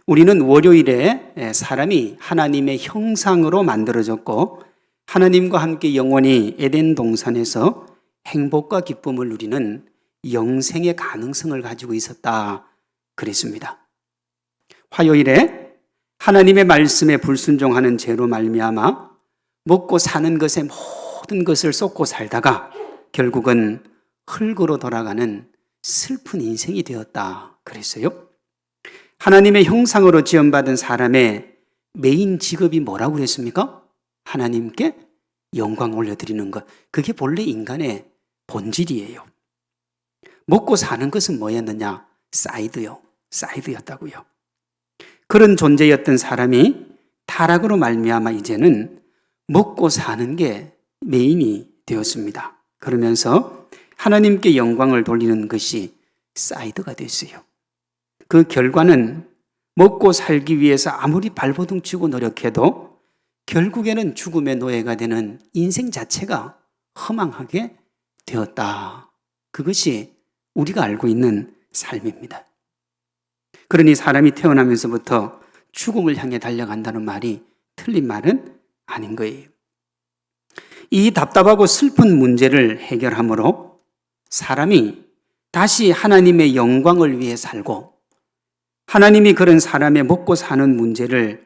우리는 월요일에 사람이 하나님의 형상으로 만들어졌고 하나님과 함께 영원히 에덴 동산에서 행복과 기쁨을 누리는 영생의 가능성을 가지고 있었다 그랬습니다. 화요일에 하나님의 말씀에 불순종하는 죄로 말미암아 먹고 사는 것에 모든 것을 쏟고 살다가 결국은 흙으로 돌아가는 슬픈 인생이 되었다 그랬어요. 하나님의 형상으로 지음받은 사람의 메인 직업이 뭐라고 그랬습니까? 하나님께 영광 올려드리는 것. 그게 본래 인간의 본질이에요. 먹고 사는 것은 뭐였느냐? 사이드였다고요. 그런 존재였던 사람이 타락으로 말미암아 이제는 먹고 사는 게 메인이 되었습니다. 그러면서 하나님께 영광을 돌리는 것이 사이드가 됐어요. 그 결과는 먹고 살기 위해서 아무리 발버둥 치고 노력해도 결국에는 죽음의 노예가 되는 인생 자체가 허망하게 되었다. 그것이 우리가 알고 있는 삶입니다. 그러니 사람이 태어나면서부터 죽음을 향해 달려간다는 말이 틀린 말은 아닌 거예요. 이 답답하고 슬픈 문제를 해결함으로 사람이 다시 하나님의 영광을 위해 살고 하나님이 그런 사람의 먹고 사는 문제를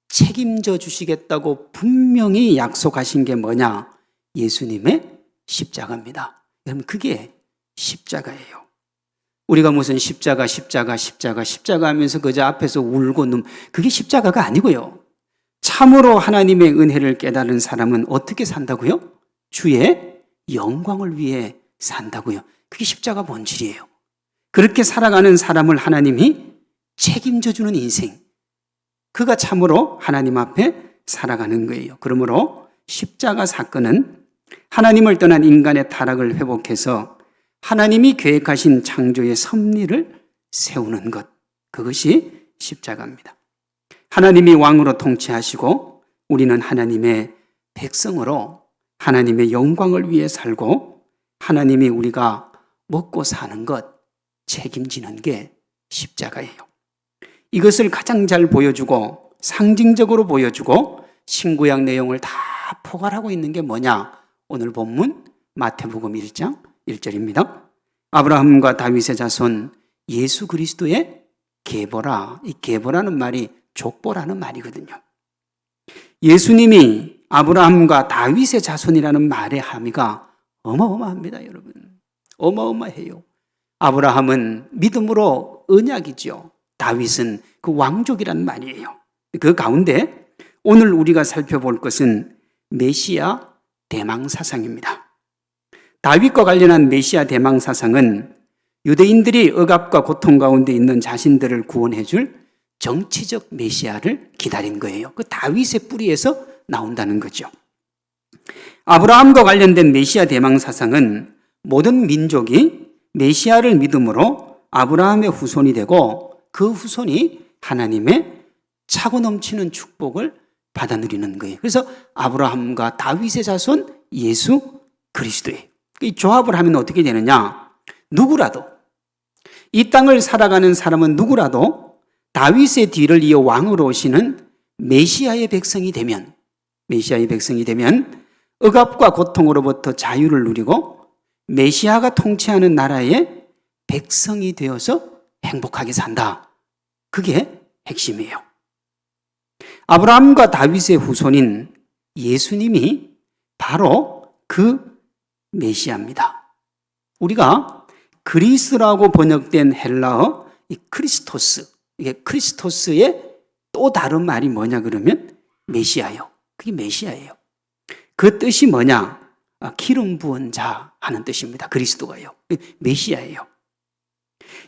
책임져 주시겠다고 분명히 약속하신 게 뭐냐? 예수님의 십자가입니다. 여러분, 그게 십자가예요. 우리가 무슨 십자가 하면서 그저 앞에서 울고 그게 십자가가 아니고요. 참으로 하나님의 은혜를 깨달은 사람은 어떻게 산다고요? 주의 영광을 위해 산다고요. 그게 십자가 본질이에요. 그렇게 살아가는 사람을 하나님이 책임져 주는 인생. 그가 참으로 하나님 앞에 살아가는 거예요. 그러므로 십자가 사건은 하나님을 떠난 인간의 타락을 회복해서 하나님이 계획하신 창조의 섭리를 세우는 것. 그것이 십자가입니다. 하나님이 왕으로 통치하시고 우리는 하나님의 백성으로 하나님의 영광을 위해 살고 하나님이 우리가 먹고 사는 것 책임지는 게 십자가예요. 이것을 가장 잘 보여주고 상징적으로 보여주고 신구약 내용을 다 포괄하고 있는 게 뭐냐? 오늘 본문 마태복음 1장 1절입니다. 아브라함과 다윗의 자손 예수 그리스도의 계보라. 이 계보라는 말이 족보라는 말이거든요. 예수님이 아브라함과 다윗의 자손이라는 말의 함의가 어마어마합니다, 여러분. 어마어마해요. 아브라함은 믿음으로 언약이죠. 다윗은 그 왕족이란 말이에요. 그 가운데 오늘 우리가 살펴볼 것은 메시아 대망사상입니다. 다윗과 관련한 메시아 대망사상은 유대인들이 억압과 고통 가운데 있는 자신들을 구원해 줄 정치적 메시아를 기다린 거예요. 그 다윗의 뿌리에서 나온다는 거죠. 아브라함과 관련된 메시아 대망사상은 모든 민족이 메시아를 믿음으로 아브라함의 후손이 되고 그 후손이 하나님의 차고 넘치는 축복을 받아 누리는 거예요. 그래서 아브라함과 다윗의 자손 예수 그리스도예요. 이 조합을 하면 어떻게 되느냐? 누구라도 이 땅을 살아가는 사람은 누구라도 다윗의 뒤를 이어 왕으로 오시는 메시아의 백성이 되면 억압과 고통으로부터 자유를 누리고 메시아가 통치하는 나라의 백성이 되어서 행복하게 산다. 그게 핵심이에요. 아브라함과 다윗의 후손인 예수님이 바로 그 메시아입니다. 우리가 그리스라고 번역된 헬라어 이 크리스토스, 이게 크리스토스의 또 다른 말이 뭐냐 그러면 메시아요. 그게 메시아예요. 그 뜻이 뭐냐? 기름 부은 자 하는 뜻입니다. 그리스도가요. 메시아예요.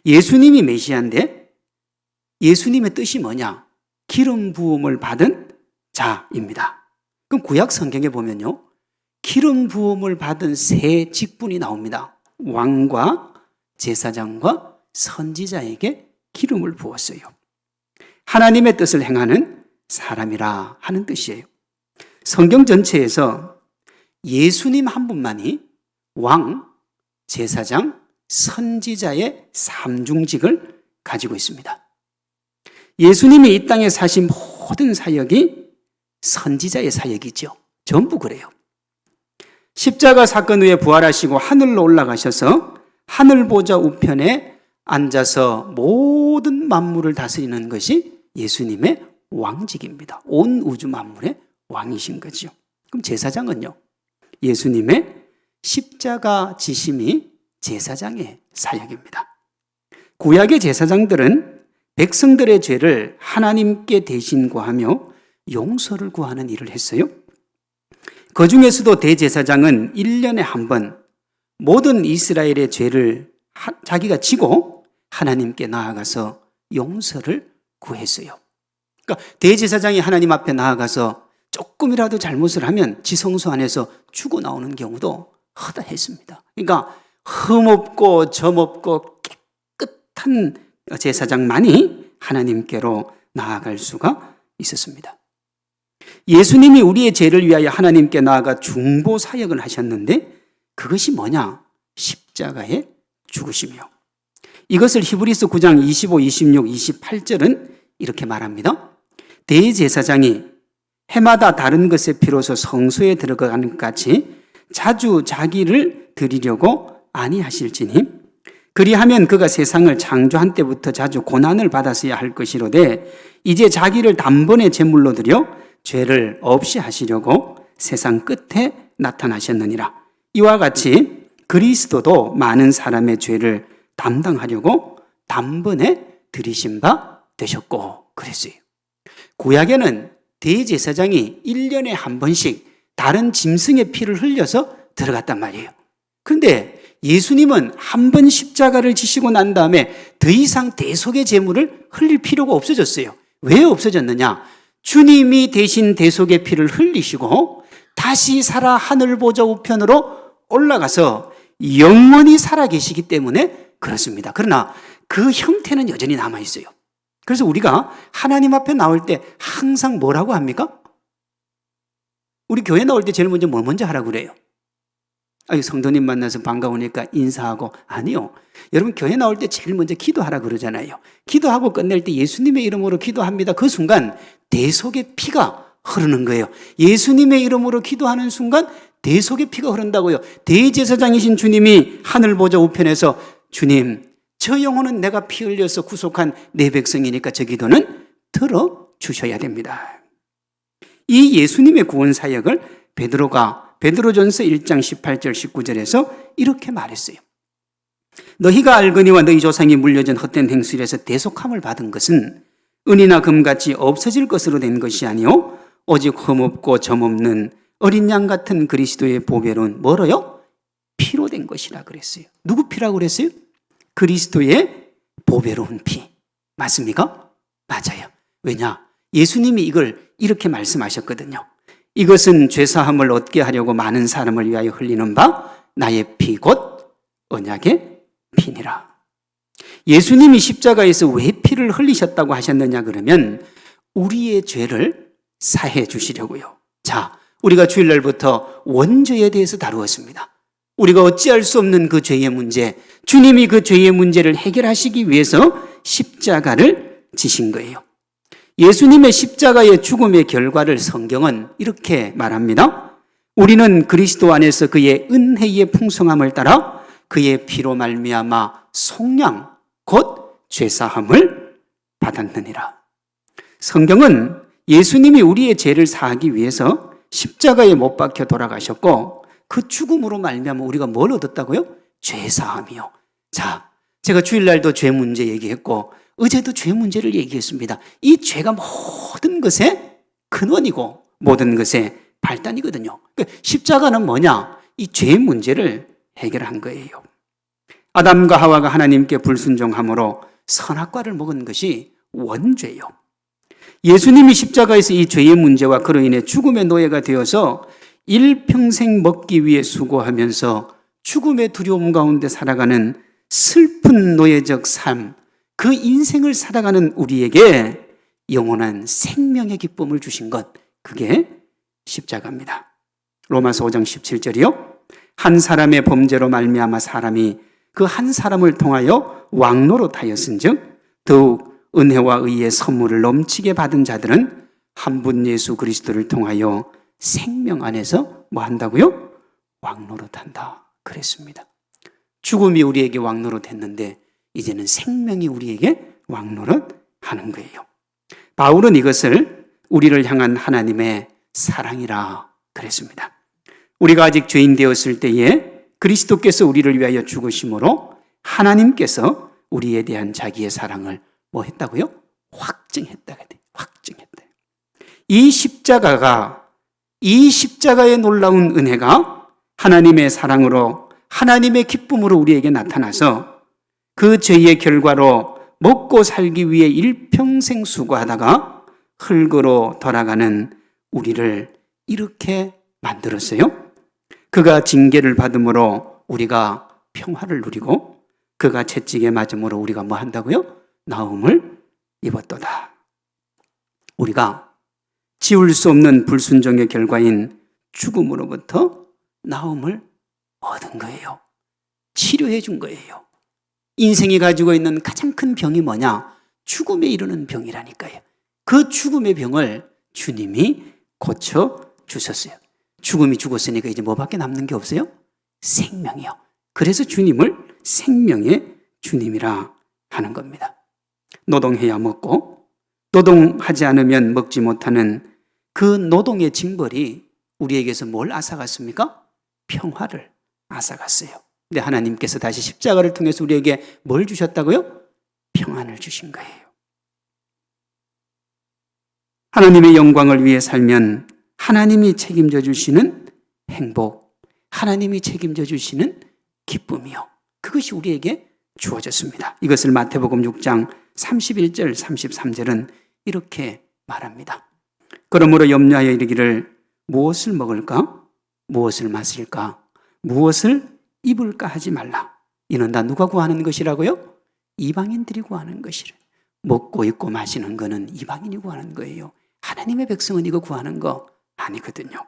예수님이 메시아인데 예수님의 뜻이 뭐냐? 기름 부음을 받은 자입니다. 그럼 구약 성경에 보면요. 기름 부음을 받은 세 직분이 나옵니다. 왕과 제사장과 선지자에게 기름을 부었어요. 하나님의 뜻을 행하는 사람이라 하는 뜻이에요. 성경 전체에서 예수님 한 분만이 왕, 제사장, 선지자의 삼중직을 가지고 있습니다. 예수님이 이 땅에 사신 모든 사역이 선지자의 사역이죠. 전부 그래요. 십자가 사건 후에 부활하시고 하늘로 올라가셔서 하늘 보좌 우편에 앉아서 모든 만물을 다스리는 것이 예수님의 왕직입니다. 온 우주 만물의 왕이신 거죠. 그럼 제사장은요? 예수님의 십자가 지심이 제사장의 사역입니다. 구약의 제사장들은 백성들의 죄를 하나님께 대신 구하며 용서를 구하는 일을 했어요. 그 중에서도 대제사장은 1년에 한 번 모든 이스라엘의 죄를 자기가 지고 하나님께 나아가서 용서를 구했어요. 그러니까 대제사장이 하나님 앞에 나아가서 조금이라도 잘못을 하면 지성소 안에서 죽어 나오는 경우도 허다했습니다. 그러니까 흠없고 점없고 깨끗한 제사장만이 하나님께로 나아갈 수가 있었습니다. 예수님이 우리의 죄를 위하여 하나님께 나아가 중보 사역을 하셨는데 그것이 뭐냐? 십자가의 죽으심이요. 이것을 히브리서 9장 25, 26, 28절은 이렇게 말합니다. 대제사장이 해마다 다른 것의 피로서 성소에 들어가는 것 같이 자주 자기를 드리려고 아니하실지니 그리하면 그가 세상을 창조한 때부터 자주 고난을 받았어야 할 것이로되 이제 자기를 단번에 제물로 드려 죄를 없이 하시려고 세상 끝에 나타나셨느니라. 이와 같이 그리스도도 많은 사람의 죄를 담당하려고 단번에 들이신 바 되셨고 그랬어요. 구약에는 대제사장이 1년에 한 번씩 다른 짐승의 피를 흘려서 들어갔단 말이에요. 그런데 예수님은 한 번 십자가를 지시고 난 다음에 더 이상 대속의 제물을 흘릴 필요가 없어졌어요. 왜 없어졌느냐? 주님이 대신 대속의 피를 흘리시고 다시 살아 하늘 보좌 우편으로 올라가서 영원히 살아 계시기 때문에 그렇습니다. 그러나 그 형태는 여전히 남아 있어요. 그래서 우리가 하나님 앞에 나올 때 항상 뭐라고 합니까? 우리 교회 나올 때 제일 먼저 뭘 먼저 하라고 그래요? 성도님 만나서 반가우니까 인사하고. 아니요. 여러분 교회 나올 때 제일 먼저 기도하라고 그러잖아요. 기도하고 끝낼 때 예수님의 이름으로 기도합니다. 그 순간 대속의 피가 흐르는 거예요. 예수님의 이름으로 기도하는 순간 대속의 피가 흐른다고요. 대제사장이신 주님이 하늘 보좌 우편에서 주님, 저 영혼은 내가 피 흘려서 구속한 내 백성이니까 저 기도는 들어주셔야 됩니다. 이 예수님의 구원 사역을 베드로전서 1장 18절 19절에서 이렇게 말했어요. 너희가 알거니와 너희 조상이 물려준 헛된 행실에서 대속함을 받은 것은 은이나 금같이 없어질 것으로 된 것이 아니요 오직 흠없고 점없는 어린 양 같은 그리스도의 보배로운 뭐로요? 피로 된 것이라 그랬어요. 누구 피라고 그랬어요? 그리스도의 보배로운 피. 맞습니까? 맞아요. 왜냐? 예수님이 이걸 이렇게 말씀하셨거든요. 이것은 죄사함을 얻게 하려고 많은 사람을 위하여 흘리는 바 나의 피 곧 언약의 피니라. 예수님이 십자가에서 왜 피를 흘리셨다고 하셨느냐 그러면 우리의 죄를 사해 주시려고요. 자, 우리가 주일날부터 원죄에 대해서 다루었습니다. 우리가 어찌할 수 없는 그 죄의 문제, 주님이 그 죄의 문제를 해결하시기 위해서 십자가를 지신 거예요. 예수님의 십자가의 죽음의 결과를 성경은 이렇게 말합니다. 우리는 그리스도 안에서 그의 은혜의 풍성함을 따라 그의 피로 말미암아 속량 곧 죄사함을 받았느니라. 성경은 예수님이 우리의 죄를 사하기 위해서 십자가에 못 박혀 돌아가셨고 그 죽음으로 말미암아 우리가 뭘 얻었다고요? 죄사함이요. 자, 제가 주일날도 죄 문제 얘기했고 어제도 죄 문제를 얘기했습니다. 이 죄가 모든 것의 근원이고 모든 것의 발단이거든요. 그러니까 십자가는 뭐냐? 이 죄 문제를 해결한 거예요. 아담과 하와가 하나님께 불순종함으로 선악과를 먹은 것이 원죄요. 예수님이 십자가에서 이 죄의 문제와 그로 인해 죽음의 노예가 되어서 일평생 먹기 위해 수고하면서 죽음의 두려움 가운데 살아가는 슬픈 노예적 삶, 그 인생을 살아가는 우리에게 영원한 생명의 기쁨을 주신 것, 그게 십자가입니다. 로마서 5장 17절이요. 한 사람의 범죄로 말미암아 사람이 그 한 사람을 통하여 왕노릇하였은즉 더욱 은혜와 의의 선물을 넘치게 받은 자들은 한 분 예수 그리스도를 통하여 생명 안에서 뭐 한다고요? 왕노릇한다 그랬습니다. 죽음이 우리에게 왕노릇했는데 이제는 생명이 우리에게 왕노릇하는 거예요. 바울은 이것을 우리를 향한 하나님의 사랑이라 그랬습니다. 우리가 아직 죄인 되었을 때에 그리스도께서 우리를 위하여 죽으심으로 하나님께서 우리에 대한 자기의 사랑을 뭐 했다고요? 확증했다. 확증했다. 이 십자가의 놀라운 은혜가 하나님의 사랑으로 하나님의 기쁨으로 우리에게 나타나서 그 죄의 결과로 먹고 살기 위해 일평생 수고하다가 흙으로 돌아가는 우리를 이렇게 만들었어요. 그가 징계를 받음으로 우리가 평화를 누리고 그가 채찍에 맞음으로 우리가 뭐 한다고요? 나음을 입었도다. 우리가 지울 수 없는 불순종의 결과인 죽음으로부터 나음을 얻은 거예요. 치료해 준 거예요. 인생이 가지고 있는 가장 큰 병이 뭐냐? 죽음에 이르는 병이라니까요. 그 죽음의 병을 주님이 고쳐주셨어요. 죽음이 죽었으니까 이제 뭐밖에 남는 게 없어요? 생명이요. 그래서 주님을 생명의 주님이라 하는 겁니다. 노동해야 먹고 노동하지 않으면 먹지 못하는 그 노동의 징벌이 우리에게서 뭘 앗아갔습니까? 평화를 앗아갔어요. 근데 하나님께서 다시 십자가를 통해서 우리에게 뭘 주셨다고요? 평안을 주신 거예요. 하나님의 영광을 위해 살면 하나님이 책임져 주시는 행복, 하나님이 책임져 주시는 기쁨이요. 그것이 우리에게 주어졌습니다. 이것을 마태복음 6장 31절 33절은 이렇게 말합니다. 그러므로 염려하여 이르기를 무엇을 먹을까? 무엇을 마실까? 무엇을 입을까 하지 말라. 이는 다 누가 구하는 것이라고요? 이방인들이 구하는 것이래. 먹고 입고 마시는 거는 이방인이 구하는 거예요. 하나님의 백성은 이거 구하는 거 아니거든요.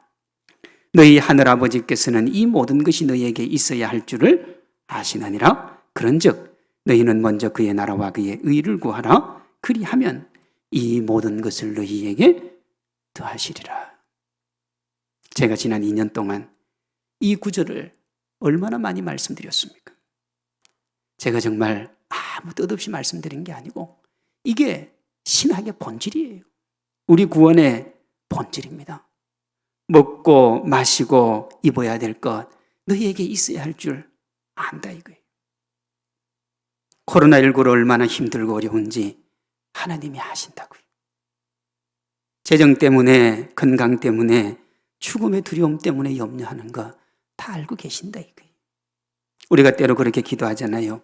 너희 하늘아버지께서는 이 모든 것이 너희에게 있어야 할 줄을 아시느니라. 그런즉 너희는 먼저 그의 나라와 그의 의를 구하라. 그리하면 이 모든 것을 너희에게 더하시리라. 제가 지난 2년 동안 이 구절을 얼마나 많이 말씀드렸습니까? 제가 정말 아무 뜻없이 말씀드린 게 아니고 이게 신학의 본질이에요. 우리 구원의 본질입니다. 먹고 마시고 입어야 될 것 너희에게 있어야 할 줄 안다 이거예요. 코로나19로 얼마나 힘들고 어려운지 하나님이 아신다고요. 재정 때문에, 건강 때문에, 죽음의 두려움 때문에 염려하는 거 다 알고 계신다 이거예요. 우리가 때로 그렇게 기도하잖아요.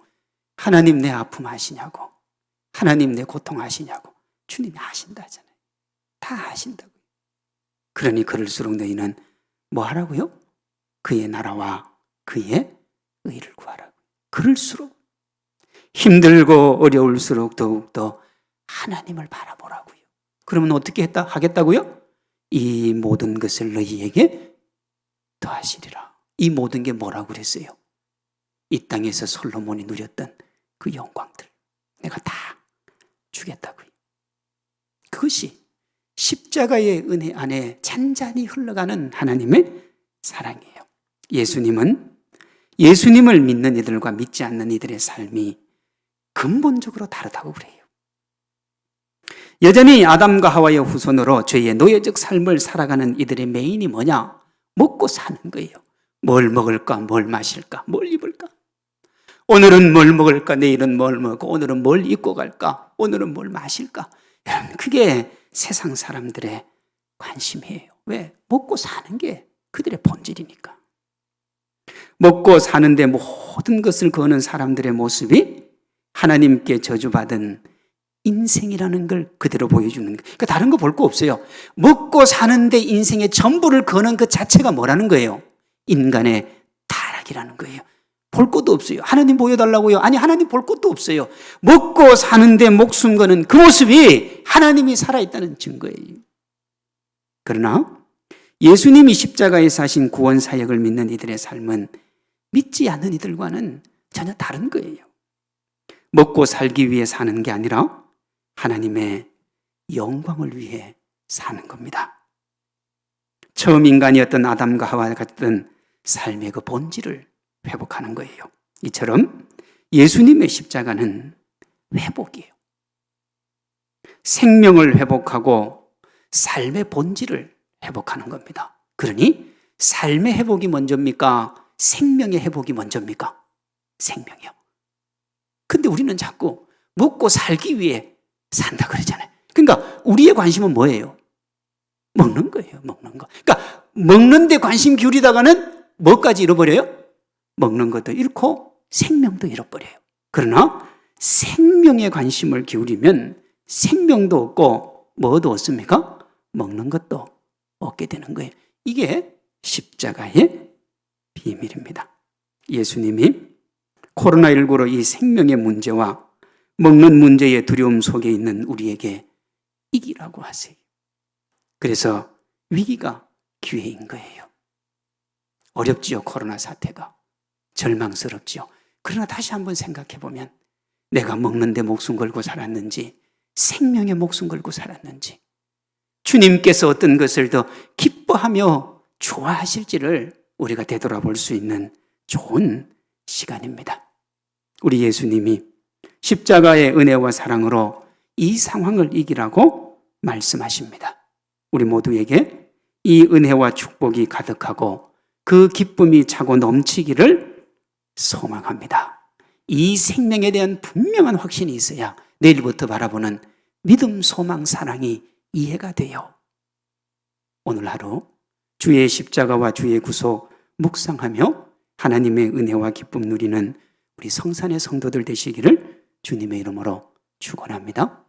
하나님 내 아픔 아시냐고, 하나님 내 고통 아시냐고. 주님이 아신다 하잖아요. 다 아신다고요. 그러니 그럴수록 너희는 뭐 하라고요? 그의 나라와 그의 의를 구하라고. 그럴수록 힘들고 어려울수록 더욱더 하나님을 바라보라고요. 그러면 어떻게 하겠다고요? 이 모든 것을 너희에게 더하시리라. 이 모든 게 뭐라고 그랬어요? 이 땅에서 솔로몬이 누렸던 그 영광들 내가 다 주겠다고요. 그것이 십자가의 은혜 안에 잔잔히 흘러가는 하나님의 사랑이에요. 예수님을 믿는 이들과 믿지 않는 이들의 삶이 근본적으로 다르다고 그래요. 여전히 아담과 하와의 후손으로 죄의 노예적 삶을 살아가는 이들의 메인이 뭐냐? 먹고 사는 거예요. 뭘 먹을까? 뭘 마실까? 뭘 입을까? 오늘은 뭘 먹을까? 내일은 뭘 먹고 오늘은 뭘 입고 갈까? 오늘은 뭘 마실까? 여러분, 그게 세상 사람들의 관심이에요. 왜? 먹고 사는 게 그들의 본질이니까. 먹고 사는데 모든 것을 거는 사람들의 모습이 하나님께 저주받은 인생이라는 걸 그대로 보여주는 거예요. 그러니까 다른 거 볼 거 없어요. 먹고 사는데 인생의 전부를 거는 그 자체가 뭐라는 거예요? 인간의 타락이라는 거예요. 볼 것도 없어요. 하나님 보여달라고요? 아니, 하나님 볼 것도 없어요. 먹고 사는데 목숨 거는 그 모습이 하나님이 살아있다는 증거예요. 그러나 예수님이 십자가에서 하신 구원 사역을 믿는 이들의 삶은 믿지 않는 이들과는 전혀 다른 거예요. 먹고 살기 위해 사는 게 아니라 하나님의 영광을 위해 사는 겁니다. 처음 인간이었던 아담과 하와가 같은 삶의 그 본질을 회복하는 거예요. 이처럼 예수님의 십자가는 회복이에요. 생명을 회복하고 삶의 본질을 회복하는 겁니다. 그러니 삶의 회복이 먼저입니까? 생명의 회복이 먼저입니까? 생명이요. 근데 우리는 자꾸 먹고 살기 위해 산다 그러잖아요. 그러니까 우리의 관심은 뭐예요? 먹는 거예요. 먹는 거. 그러니까 먹는 데 관심 기울이다가는 뭐까지 잃어버려요? 먹는 것도 잃고 생명도 잃어버려요. 그러나 생명에 관심을 기울이면 생명도 얻고 뭐도 얻습니까? 먹는 것도 얻게 되는 거예요. 이게 십자가의 비밀입니다. 예수님이 코로나19로 이 생명의 문제와 먹는 문제의 두려움 속에 있는 우리에게 이기라고 하세요. 그래서 위기가 기회인 거예요. 어렵지요, 코로나 사태가. 절망스럽지요. 그러나 다시 한번 생각해 보면 내가 먹는 데 목숨 걸고 살았는지, 생명에 목숨 걸고 살았는지, 주님께서 어떤 것을 더 기뻐하며 좋아하실지를 우리가 되돌아볼 수 있는 좋은 시간입니다. 우리 예수님이 십자가의 은혜와 사랑으로 이 상황을 이기라고 말씀하십니다. 우리 모두에게 이 은혜와 축복이 가득하고 그 기쁨이 차고 넘치기를 소망합니다. 이 생명에 대한 분명한 확신이 있어야 내일부터 바라보는 믿음, 소망, 사랑이 이해가 돼요. 오늘 하루 주의 십자가와 주의 구속 묵상하며 하나님의 은혜와 기쁨 누리는 우리 성산의 성도들 되시기를 주님의 이름으로 축원합니다.